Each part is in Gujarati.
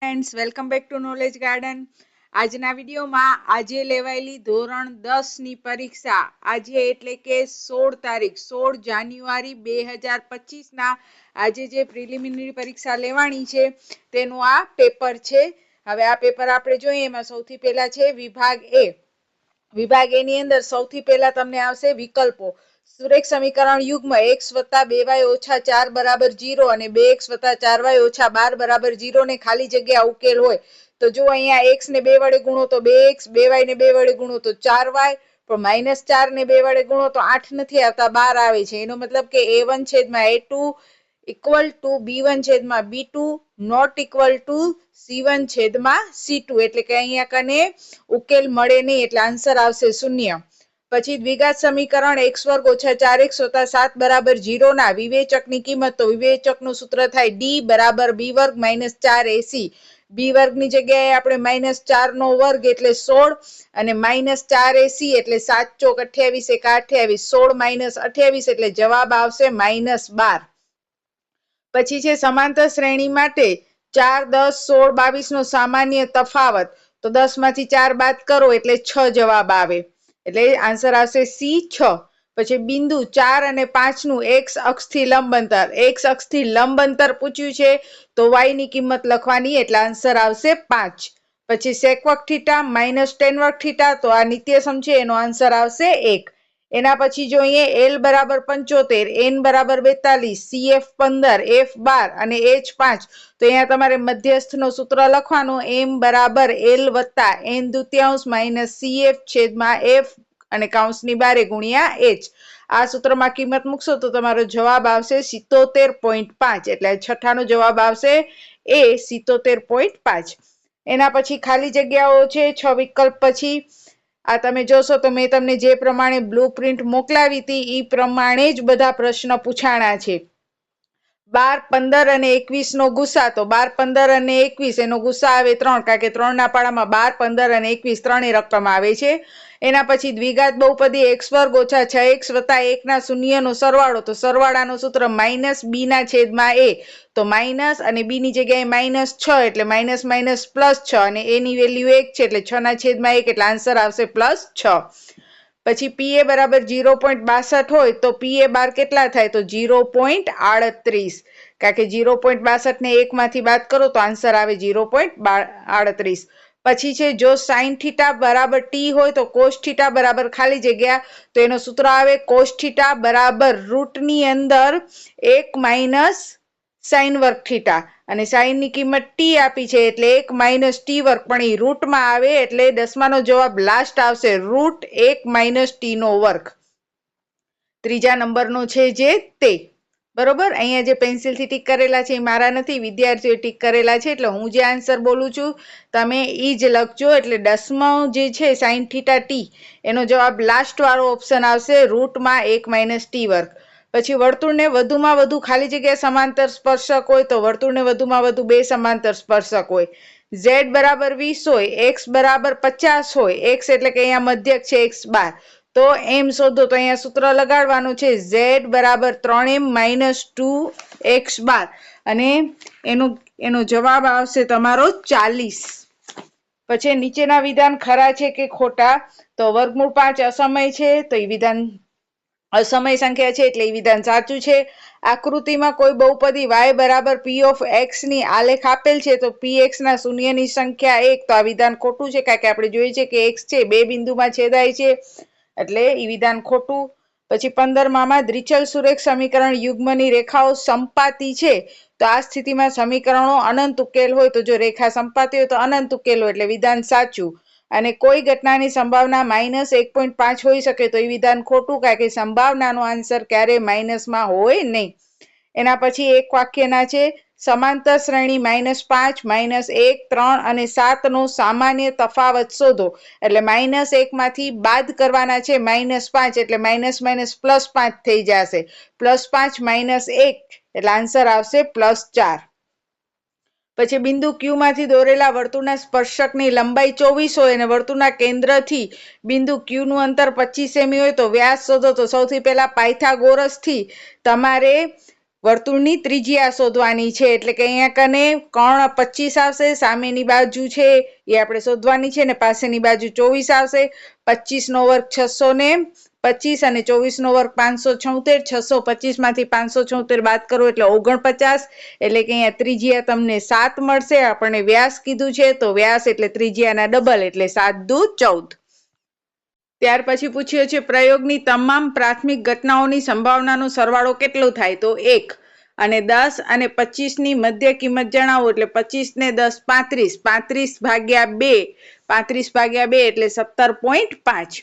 Friends, welcome back to knowledge garden. આજના વિડીયોમાં આજે લેવાયેલી ધોરણ 10 ની પરીક્ષા આજે એટલે કે 16 તારીખ 16 જાન્યુઆરી 2025 ના આજે જે પ્રિલિમિનરી પરીક્ષા લેવાની છે તેનું આ પેપર છે. હવે આ પેપર આપણે જોઈએ. એમાં સૌથી પહેલા છે વિભાગ એ. વિભાગ એ ની અંદર સૌથી પહેલા તમને આવશે વિકલ્પો. સુરેખ સમીકરણ યુગ્મ x + 2y - 4 = 0 અને 2x + 4y - 12 = 0 ને ખાલી જગ્યા ઉકેલ હોય તો જો અહીંયા x ને 2 વડે ગુણો તો 2x, 2y ને 2 વડે ગુણો તો 4y, પણ -4 ને 2 વડે ગુણો તો 8 નથી આવતા 12 આવે છે. એનો મતલબ કે a1 / a2 = b1 / b2 not equal to c1 / c2 એટલે કે અહીંયા કને ઉકેલ મળે નહીં એટલે આન્સર આવશે 0. પછી દ્વિઘાત સમીકરણ x² - 4x + 7 = 0 ના વિવેચકની કિંમત તો વિવેચકનું સૂત્ર થાય d = b² - 4ac. b વર્ગની જગ્યાએ આપણે -4 નો વર્ગ એટલે 16 અને -4ac એટલે 7 ચોક 28 × 28 16 - 28 એટલે જવાબ આવશે -12. પછી છે સમાંતર શ્રેણી માટે 4, 10, 16, 22 નો સામાન્ય તફાવત તો 10 માંથી 4 બાદ કરો એટલે 6 જવાબ આવે એટલે આન્સર આવશે C6. પછી બિંદુ 4 અને 5 નું x અક્ષથી લંબ અંતર. x અક્ષથી લંબ અંતર પૂછ્યું છે તો y ની કિંમત લખવાની એટલે આન્સર આવશે 5. પછી sec² θ - tan² θ તો આ નિત્યસમ છે એનો આન્સર આવશે 1. એના પછી જોઈએ L = 75, N = 42, CF 15, F 12 અને H 5 તો અહીંયા તમારે મધ્યસ્થનો સૂત્ર લખવાનો m = L + n દુત્યાંશ - CF / F અને કૌંસની બારે ગુણ્યા H. આ સૂત્રમાં કિંમત મૂકશો તો તમારો જવાબ આવશે 77.5 એટલે છઠ્ઠાનો જવાબ આવશે એ 77.5. એના પછી ખાલી જગ્યાઓ છે 6 વિકલ્પ. પછી આ તમે જોશો તો મેં તમને જે પ્રમાણે બ્લુપ્રિન્ટ મોકલાવી હતી એ પ્રમાણે જ બધા પ્રશ્ન પૂછાણા છે. 12, 15 અને 21 નો ગુસા તો 12, 15 અને 21 એનો ગુસા આવે 3 કારણ કે 3 ના પાડામાં 12, 15 અને 21 ત્રણેય રકમ આવે છે. એના પછી દ્વિઘાત બહુપદી x² - 6x + 1 ના શૂન્યનો સરવાળો તો સરવાળાનું સૂત્ર -b/a તો માઇનસ અને b ની જગ્યાએ -6 એટલે +6 અને a ની વેલ્યુ 1 છે એટલે 6/1 એટલે આન્સર આવશે +6. પછી PA = 0.62 હોય તો PA બાર કેટલા થાય તો 0.38 કારણ કે 0.62 ને 1 માંથી બાદ કરો તો આન્સર આવે 0.38. પછી છે જો sin θ = t હોય તો cos θ = ખાલી જગ્યા તો એનો સૂત્ર આવે cos θ = રૂટની અંદર 1 - sin² θ અને sin ની કિંમત t આપી છે એટલે 1 - t² પણ એ રૂટમાં આવે એટલે 10માનો જવાબ લાસ્ટ આવશે √1 - t². ત્રીજા નંબરનો છે જે તે બરોબર. અહીંયા જે પેન્સિલથી ટીક કરેલા છે એ મારા નથી, વિદ્યાર્થીઓએ ટીક કરેલા છે એટલે હું જે આન્સર બોલું છું તમે એ જ લખજો. એટલે 10મો જે છે sin θ t એનો જવાબ લાસ્ટ વાળો ઓપ્શન આવશે √1 - t². પછી વર્તુળને વધુમાં વધુ ખાલી જગ્યા સમાંતર સ્પર્શક હોય તો વર્તુળને વધુમાં વધુ 2 સમાંતર સ્પર્શક હોય. z = 20 હોય, x = 50 હોય, x એટલે કે અહીંયા મધ્યક છે x12 તો m શોધો તો અહીંયા સૂત્ર લગાડવાનું છે z = 3m - 2x12 અને એનો જવાબ આવશે તમારો 40. પછી નીચેના વિધાન ખરા છે કે ખોટા તો વર્ગમૂળ 5 અસમય છે તો એ વિધાન અસમય સંખ્યા છે એટલે એ વિધાન સાચું છે. આકૃતિમાં કોઈ બહુપદી y = p(x) ની આલેખ આપેલ છે તો px ના શૂન્યની સંખ્યા 1 તો આ વિધાન ખોટું છે કારણ કે આપણે જોઈએ છે કે x છે બે બિંદુમાં છેદાય છે એટલે એ વિધાન ખોટું. પછી 15માં દ્વિચલ સુરેખ સમીકરણ યુગ્મની રેખાઓ સંપાતી છે તો આ સ્થિતિમાં સમીકરણો અનંત ઉકેલ હોય તો જો રેખા સંપાતી હોય તો અનંત ઉકેલ હોય એટલે વિધાન સાચું. અને કોઈ ઘટનાની સંભાવના -1.5 હોઈ શકે તો એ વિધાન ખોટું કારણ કે સંભાવનાનો આન્સર ક્યારે માઇનસમાં હોય નહીં. એના પછી એક વાક્યના છે સમાંતર શ્રેણી -5, -1, 3 અને 7 નો સામાન્ય તફાવત શોધો. એટલે -1 માંથી બાદ કરવાના છે -5 એટલે +5 થઈ જશે. +5 - 1 એટલે આન્સર આવશે +4. પછી બિંદુ Q માંથી દોરેલા વર્તુળના સ્પર્શકની લંબાઈ 24 હોય અને વર્તુળના કેન્દ્રથી બિંદુ Q નું અંતર 25 સેમી હોય તો વ્યાસ શોધો તો સૌથી પહેલા પાયથાગોરસથી તમારે વર્તુળની ત્રિજ્યા શોધવાની છે એટલે કે અહીંયા કને કર્ણ 25 આવશે, સામેની બાજુ છે એ આપણે શોધવાની છે ને પાસેની બાજુ 24 આવશે. 25 નો વર્ગ 625 અને 24 નો વર્ગ 576. 625 માંથી 576 બાદ કરો એટલે 49, એટલે કે અહીંયા ત્રિજ્યા તમને 7 મળશે. આપણને વ્યાસ કીધું છે તો વ્યાસ એટલે ત્રિજ્યાના ડબલ એટલે 7 દુ 14. ત્યાર પછી પૂછ્યો છે પ્રયોગની તમામ પ્રાથમિક ઘટનાઓની સંભાવનાનો સરવાળો કેટલો થાય તો 1 અને 10 અને 25 ની મધ્ય કિંમત જણાવો એટલે 25 ને 10 35, 35 ભાગ્યા 2, 35 ભાગ્યા 2 એટલે 17.5.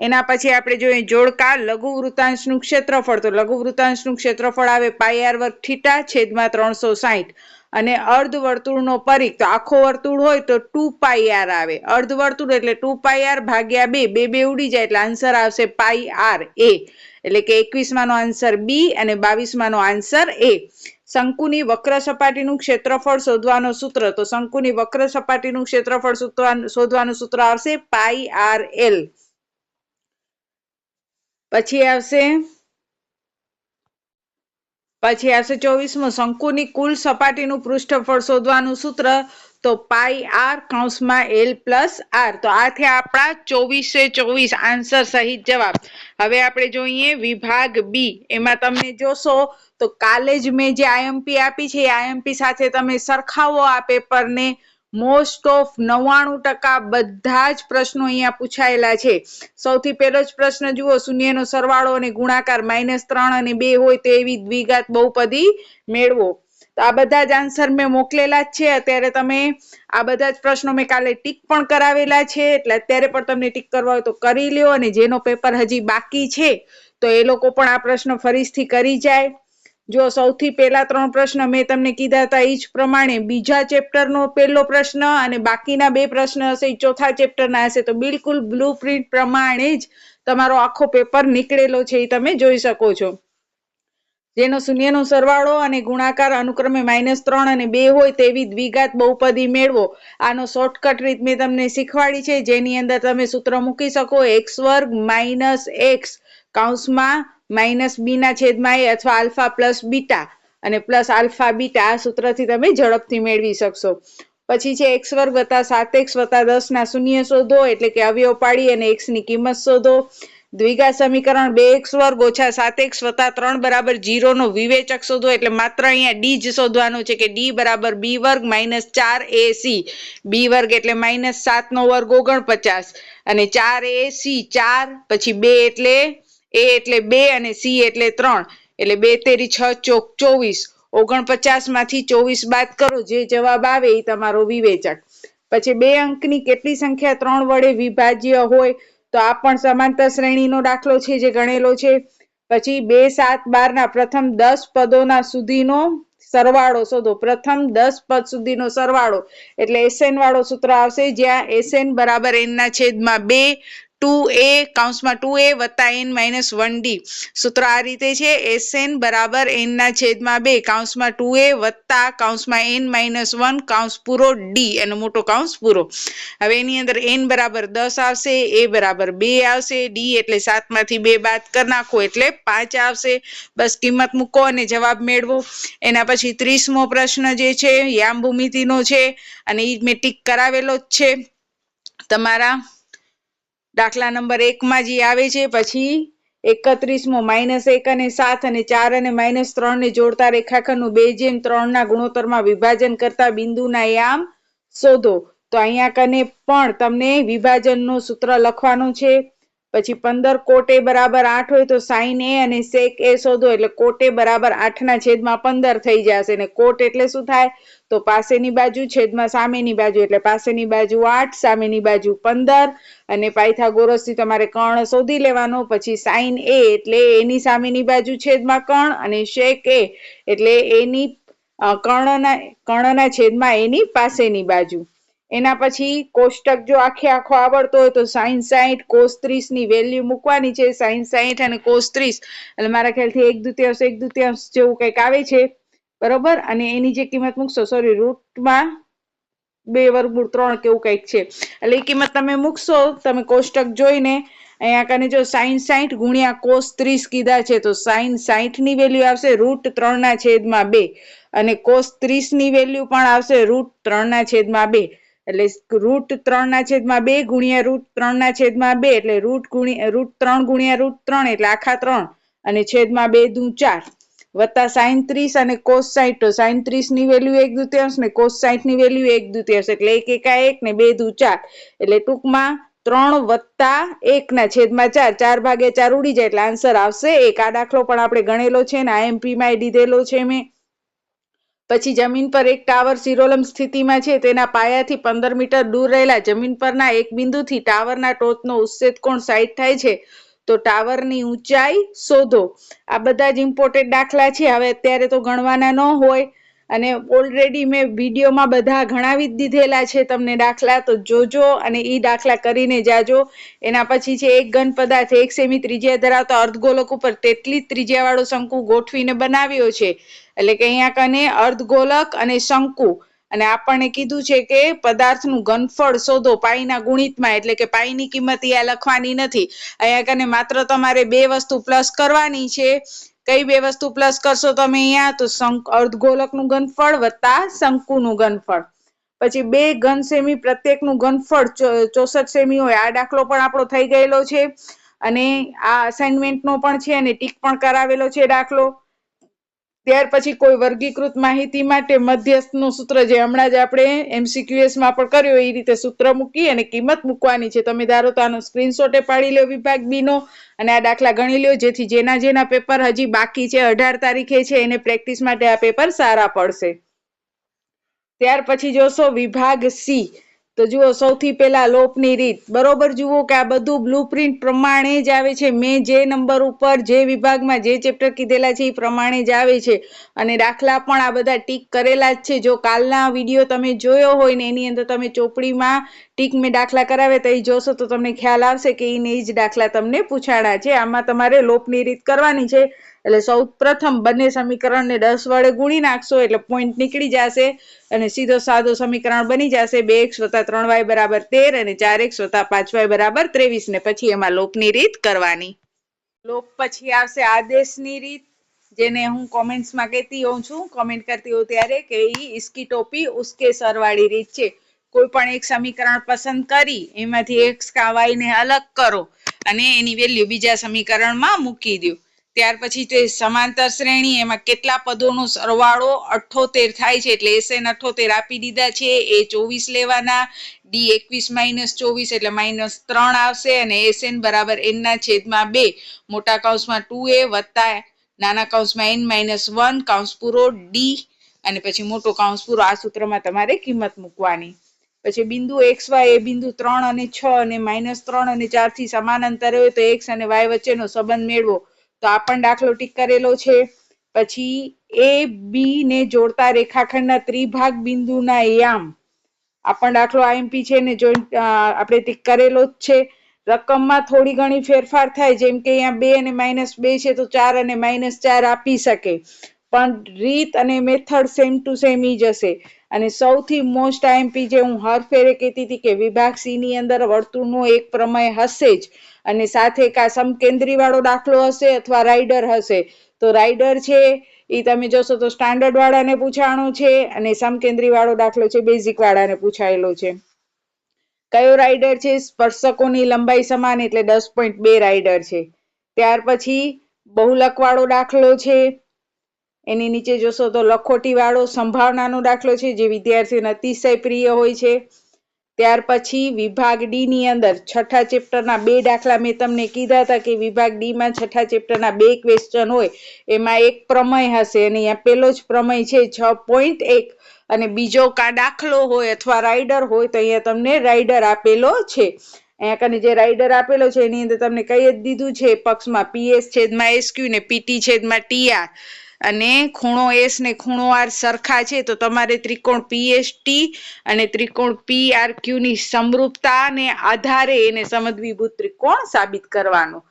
એના પછી આપણે જોઈએ જોડકા લઘુ વૃત્તાંશનું ક્ષેત્રફળ તો લઘુ વૃત્તાંશનું ક્ષેત્રફળ આવે પાઈ r વર્ગ થીટા છેદમાં 360 અને અર્ધ વર્તુળનો પરિઘ તો આખો વર્તુળ હોય તો 2 પાઈ r આવે, અર્ધ વર્તુળ એટલે 2 પાઈ r ભાગ્યા 2, 2 ઉડી જાય એટલે આન્સર આવશે પાઈ r a, એટલે કે 21 માનો આન્સર b અને 22 માનો આન્સર a. શંકુની વક્ર સપાટીનું ક્ષેત્રફળ શોધવાનું સૂત્ર તો શંકુની વક્ર સપાટીનું ક્ષેત્રફળ શોધવાનું સૂત્ર આવશે પાઈ r l. પછી આવશે 24મો શંકુની કુલ સપાટીનું પૃષ્ઠફળ શોધવાનું સૂત્ર તો પાઈ r કૌંસમાં l પ્લસ r. તો આ થયા આપણા 24 આન્સર સહિત જવાબ. હવે આપણે જોઈએ વિભાગ બી. એમાં તમને જોશો તો કાલે જ મેં જે આઈએમપી આપી છે એ આઈએમપી સાથે તમે સરખાવો આ પેપરને. મોસ્ટ ઓફ 99% બધા જ પ્રશ્નો અહીંયા પૂછાયેલા છે. સૌથી પહેલો જ પ્રશ્ન જુઓ શૂન્યનો સરવાળો અને ગુણાકાર -3 અને 2 હોય તો એવી દ્વિઘાત બહુપદી મેળવો. તો આ બધા જ આન્સર મેં મોકલેલા જ છે. અત્યારે તમે આ બધા જ પ્રશ્નો મેં કાલે ટીક પણ કરાવેલા છે એટલે અત્યારે પણ તમને ટીક કરવા હોય તો કરી લ્યો અને જેનો પેપર હજી બાકી છે તો એ લોકો પણ આ પ્રશ્ન ફરીથી કરી જાય. જો સૌથી પહેલા 3 પ્રશ્ન મેં તમને કીધા હતા એ જ પ્રમાણે બીજા ચેપ્ટરનો પહેલો પ્રશ્ન અને બાકીના 2 પ્રશ્ન હશે એ ચોથા ચેપ્ટરના હશે તો બિલકુલ બ્લુપ્રિન્ટ પ્રમાણે જ તમારો આખો પેપર નીકળેલો છે એ તમે જોઈ શકો છો. જેનો શૂન્યનો સરવાળો અને ગુણાકાર અનુક્રમે -3 અને 2 હોય તેવી દ્વિઘાત બહુપદી મેળવો. આનો શોર્ટકટ રીત મેં તમને શીખવાડી છે જેની અંદર તમે સૂત્ર મૂકી શકો x² - x કૌંસમાં -b ના છેદમાં a અથવા આલ્ફા પ્લસ બીટા અને પ્લસ આલ્ફા બીટા આ સૂત્રથી તમે ઝડપથી મેળવી શકશો. પછી છે x² + 7x + 10 ના શૂન્ય શોધો એટલે કે અવયવ પાડી અને x ની કિંમત શોધો. દ્વિઘાત સમીકરણ 2x² - 7x + 3 = 0 નો વિવેચક શોધો એટલે માત્ર અહીંયા d જ શોધવાનો છે કે d = b² - 4ac. b² એટલે -7 નો વર્ગ 49 અને 4ac 4 પછી 2 એટલે a એટલે 2 અને c એટલે 3 એટલે 2 તેરી 6 ચોક 24. 49 માંથી 24 બાદ કરો જે જવાબ આવે એ તમારો વિવેચક. પછી 2 અંકની કેટલી સંખ્યા 3 વડે વિભાજ્ય હોય તો આ પણ સમાંતર શ્રેણીનો દાખલો છે જે ગણેલો છે. પછી 2, 7, 12 ના પ્રથમ 10 પદોના સુધીનો સરવાળો શોધો. પ્રથમ 10 પદ સુધીનો સરવાળો એટલે SN વાળો સૂત્ર આવશે જ્યાં SN = n ના છેદમાં 2 2a કૌંસમાં 2a + n - 1d. સૂત્ર આ રીતે છે SN = n ના છેદમાં 2 કૌંસમાં 2a + કૌંસમાં n - 1 કૌંસ પૂરો d એનો મોટો કૌંસ પૂરો. હવે એની અંદર n = 10 આવશે, a = 2 આવશે, d એટલે 7 માંથી 2 બાદ કરી નાખો એટલે 5 આવશે. બસ કિંમત મૂકો અને જવાબ મેળવો. એના પછી 30મો પ્રશ્ન જે છે યામ ભૂમિતિનો છે અને એ મેં ટીક કરાવેલો જ છે તમારા દાખલા નંબર 1 માં જે આવે છે. પછી 31મો -1 અને 7 અને 4 અને -3 ને જોડતા રેખાખંડનું 2/3 ના ગુણોત્તરમાં વિભાજન કરતા બિંદુના યામ શોધો. તો અહીંયા કને પણ તમને વિભાજનનું સૂત્ર લખવાનું છે. પછી 15 cot A = 8 હોય તો sin A અને sec A શોધો એટલે cot A = 8 ના છેદમાં 15 થઈ જશે અને cot એટલે શું થાય તો પાસેની બાજુ છેદમાં સામેની બાજુ એટલે પાસેની બાજુ 8 સામેની બાજુ 15 અને પાયથાગોરસથી તમારે કર્ણ શોધી લેવાનો. પછી sin A એટલે એની સામેની બાજુ છેદમાં કર્ણ અને sec A એટલે એની કર્ણના છેદમાં એની પાસેની બાજુ. એના પછી કોષ્ટક જો આખો આવડતો હોય તો sin 60 cos 30 ની વેલ્યુ મૂકવાની છે. sin 60 અને cos 30 એટલે મારા ખ્યાલથી 1/2 જેવું કંઈક આવે છે બરોબર અને એની જે કિંમત મૂકશો સોરી રૂટમાં 2√3 કેવું કંઈક છે એટલે એ કિંમત તમે મૂકશો તમે કોષ્ટક જોઈને અહીંયા કને જો sin 60 ગુણ્યા cos 30 કીધા છે તો sin 60 ની વેલ્યુ આવશે √3/2 અને cos 30 ની વેલ્યુ પણ આવશે √3/2 એટલે √3/2 ગુણ્યા √3/2 એટલે √3 ગુણ્યા √3 એટલે આખા 3 અને છેદમાં 2 દુ 4 વત્તા sin 30 અને cos 60 તો sin 30 ની વેલ્યુ 1/2 ને cos 60 ની વેલ્યુ 1/2 એટલે 1 એકા 1 ને 2 દુ 4 એટલે ટૂંકમાં 3 વત્તા 1 ના છેદમાં 4 4 ભાગ્યા 4 ઉડી જાય એટલે આન્સર આવશે 1 આ દાખલો પણ આપણે ગણેલો છે ને આઈએમપી માં દીધેલો છે મેં પછી જમીન પર એક ટાવર શિરોલંબ સ્થિતિમાં છે તેના પાયાથી 15 મીટર દૂર રહેલા જમીન પરના એક બિંદુથી ટાવરના ટોચનો ઉચ્છેદ કોણ 60 થાય છે તો ટાવરની ઊંચાઈ શોધો આ બધા જ ઇમ્પોર્ટન્ટ દાખલા છે હવે અત્યારે તો ગણવાના ન હોય અને ઓલરેડી મેં વિડીયોમાં બધા ગણાવી જ દીધેલા છે તમને દાખલા તો જોજો અને એ દાખલા કરીને જાજો એના પછી છે એક ઘન પદાર્થ 1 સેમી ત્રિજ્યા ધરાવતા અર્ધગોલક ઉપર તેટલી જ ત્રિજ્યાવાળો શંકુ ગોઠવીને બનાવ્યો છે એટલે કે અહીંયા કને અર્ધગોલક અને શંકુ અને આપણને કીધું છે કે પદાર્થનું ઘનફળ શોધો પાઈના ગુણિતમાં એટલે કે પાઈની કિંમત અહીંયા લખવાની નથી અહીંયા કને માત્ર તમારે બે વસ્તુ પ્લસ કરવાની છે કઈ બે વસ્તુ પ્લસ કરશો તમે અહીંયા તો અર્ધગોલકનું ઘનફળ વત્તા શંકુનું ઘનફળ પછી બે ઘન સેમી પ્રત્યેકનું ઘનફળ 64 સેમી હોય આ દાખલો પણ આપણો થઈ ગયેલો છે અને આ અસાઇનમેન્ટનો પણ છે અને ટીક પણ કરાવેલો છે દાખલો ત્યાર પછી કોઈ વર્ગીકૃત માહિતી માટે મધ્યસ્થનું સૂત્ર જે હમણાં જ આપણે MCQS માં પણ કર્યો એ રીતે સૂત્ર મૂકી અને કિંમત મૂકવાની છે તમે ધારો તો આનો સ્ક્રીનશોટ પાડી લો વિભાગ બી નો અને આ દાખલા ગણી લો જેથી જેના પેપર હજી બાકી છે 18 તારીખે છે એને પ્રેક્ટિસ માટે આ પેપર સારા પડશે ત્યાર પછી જોશો વિભાગ સી તો જુઓ સૌથી પહેલા લોપની રીત બરોબર જુઓ કે આ બધું બ્લુપ્રિન્ટ પ્રમાણે જ આવે છે મેં જે નંબર ઉપર જે વિભાગમાં જે ચેપ્ટર કીધેલા છે એ પ્રમાણે જ આવે છે અને દાખલા પણ આ બધા ટીક કરેલા જ છે જો કાલના વિડીયો તમે જોયો હોય ને એની અંદર તમે ચોપડીમાં ટીક મેં દાખલા કરાવ્યા તો એ જોશો તો તમને ખ્યાલ આવશે કે એ જ દાખલા તમને પૂછાણા છે આમાં તમારે લોપની રીત કરવાની છે એટલે સૌ પ્રથમ બંને સમીકરણને 10 વડે ગુણી નાખશો એટલે પોઈન્ટ નીકળી જશે અને સીધો સાદો સમીકરણ બની જશે 2x + 3y = 13 અને 4x + 5y = 23 ને પછી એમાં લોપની રીત કરવાની લોપ પછી આવશે આદેશની રીત જેને હું કોમેન્ટ્સમાં કહેતી હોઉં છું કોમેન્ટ કરતી હોઉં ત્યારે કે इसकी टोपी उसके सर वाली રીત છે કોઈ પણ એક સમીકરણ પસંદ કરી એમાંથી x કા y ને અલગ કરો અને એની વેલ્યુ બીજા સમીકરણમાં મૂકી દો ત્યાર પછી તે સમાંતર શ્રેણી એમાં કેટલા પદોનો સરવાળો 78 થાય છે એટલે SN 78 આપી દીધા છે એ 24 લેવાના D 21 - 24 એટલે -3 આવશે અને SN = n/2 મોટા કૌંસમાં 2a વત્તા નાના કૌંસમાં n - 1 કૌંસ પૂરો D અને પછી મોટો કૌંસ પૂરો આ સૂત્રમાં તમારે કિંમત મૂકવાની પછી બિંદુ XY એ બિંદુ 3 અને 6 અને -3 અને 4 થી સમાન અંતરે હોય તો x અને y વચ્ચેનો સંબંધ મેળવો તો આ પણ દાખલો ટીક કરેલો છે પછી A B ને જોડતા રેખાખંડના ત્રિભાગ બિંદુના યામ આ પણ દાખલો IMP છે ને આપણે ટીક કરેલો જ છે રકમમાં થોડી ઘણી ફેરફાર થાય જેમ કે અહીંયા 2 અને -2 છે તો 4 અને -4 આપી શકે પણ રીત અને મેથડ સેમ ટુ સેમ જ હશે અને સૌથી મોસ્ટ IMP જે હું હર ફેરે કહેતી હતી કે વિભાગ સી ની અંદર વર્તુળનો એક પ્રમેય હશે જ અને સાથે કા સમકેન્દ્રી વાળો દાખલો હશે અથવા રાઇડર હશે તો રાઇડર છે એ તમે જોશો તો સ્ટાન્ડર્ડ વાળાને પૂછાણો છે અને સમકેન્દ્રી વાળો દાખલો છે બેઝિક વાળાને પૂછાયેલો છે કયો રાઇડર છે સ્પર્શકોની લંબાઈ સમાન એટલે 10.2 રાઇડર છે ત્યાર પછી બહુલક વાળો દાખલો છે એની નીચે જોશો તો લખોટી વાળો સંભાવનાનો દાખલો છે જે વિદ્યાર્થીઓને અતિશય પ્રિય હોય છે ત્યાર પછી વિભાગ ડી ની અંદર છઠ્ઠા ચેપ્ટરના બે દાખલા મેં તમને કીધા હતા કે વિભાગ ડી માં છઠ્ઠા ચેપ્ટરના બે ક્વેશ્ચન હોય એમાં એક પ્રમેય હશે અને અહીંયા પેલો જ પ્રમેય છે 6.1 અને બીજો કા દાખલો હોય અથવા રાઇડર હોય તો અહીંયા તમને રાઇડર આપેલો છે અહીંયા કને જે રાઇડર આપેલો છે એની અંદર તમને કહી જ દીધું છે પક્ષમાં PS/SQ ને PT/TR અને ખૂણો S ને ખૂણો R સરખા છે તો તમારે ત્રિકોણ PST અને ત્રિકોણ PRQ ની સમરૂપતાને આધારે એને સમદ્વિભુત ત્રિકોણ સાબિત કરવાનો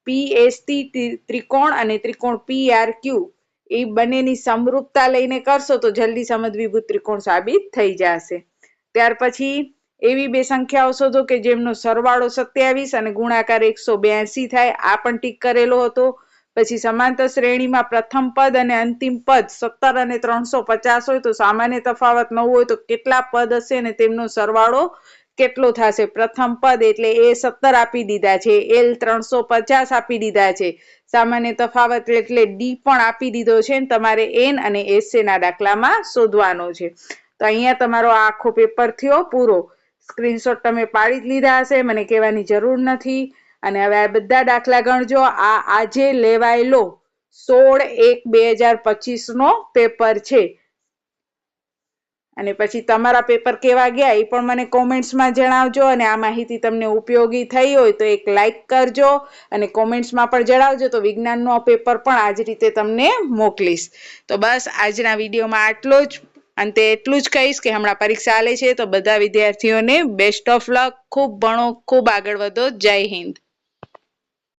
PST ત્રિકોણ અને ત્રિકોણ PRQ એ બંનેની સમરૂપતા લઈને કરશો તો જલ્દી સમદ્વિભુત ત્રિકોણ સાબિત થઈ જશે ત્યાર પછી એવી બે સંખ્યાઓ શોધો કે જેમનો સરવાળો 27 અને ગુણાકાર 182 થાય. આ પણ ટીક કરેલો હતો. પછી સમાંતર શ્રેણીમાં પ્રથમ પદ અને અંતિમ પદ 17 અને 350 હોય તો સામાન્ય તફાવત 9 હોય તો કેટલા પદ હશે અને તેમનો સરવાળો કેટલો થશે? પ્રથમ પદ એટલે એ 17 આપી દીધા છે, એલ 350 આપી દીધા છે, સામાન્ય તફાવત એટલે ડી પણ આપી દીધો છે. તમારે એન અને એસએ ના દાખલામાં શોધવાનો છે. તો અહીંયા તમારો આખો પેપર થયો પૂરો. સ્ક્રીનશોટ તમે પાડી જ લીધા હશે, મને કહેવાની જરૂર નથી. અને હવે આ બધા દાખલા ગણજો. આ આજે લેવાયેલો 16/1/2025 નો પેપર છે. અને પછી તમારા પેપર કેવા ગયા એ પણ મને કોમેન્ટ્સમાં જણાવજો. અને આ માહિતી તમને ઉપયોગી થઈ હોય તો એક લાઈક કરજો અને કોમેન્ટ્સમાં પણ જણાવજો. તો વિજ્ઞાનનો પેપર પણ આ જ રીતે તમને મોકલીશ. તો બસ આજના વિડીયોમાં આટલો જ. અંતે એટલું જ કહીશ કે હમણાં પરીક્ષા આલે છે તો બધા વિદ્યાર્થીઓને બેસ્ટ ઓફ લક. ખૂબ ભણો, ખૂબ આગળ વધો. જય હિન્દ.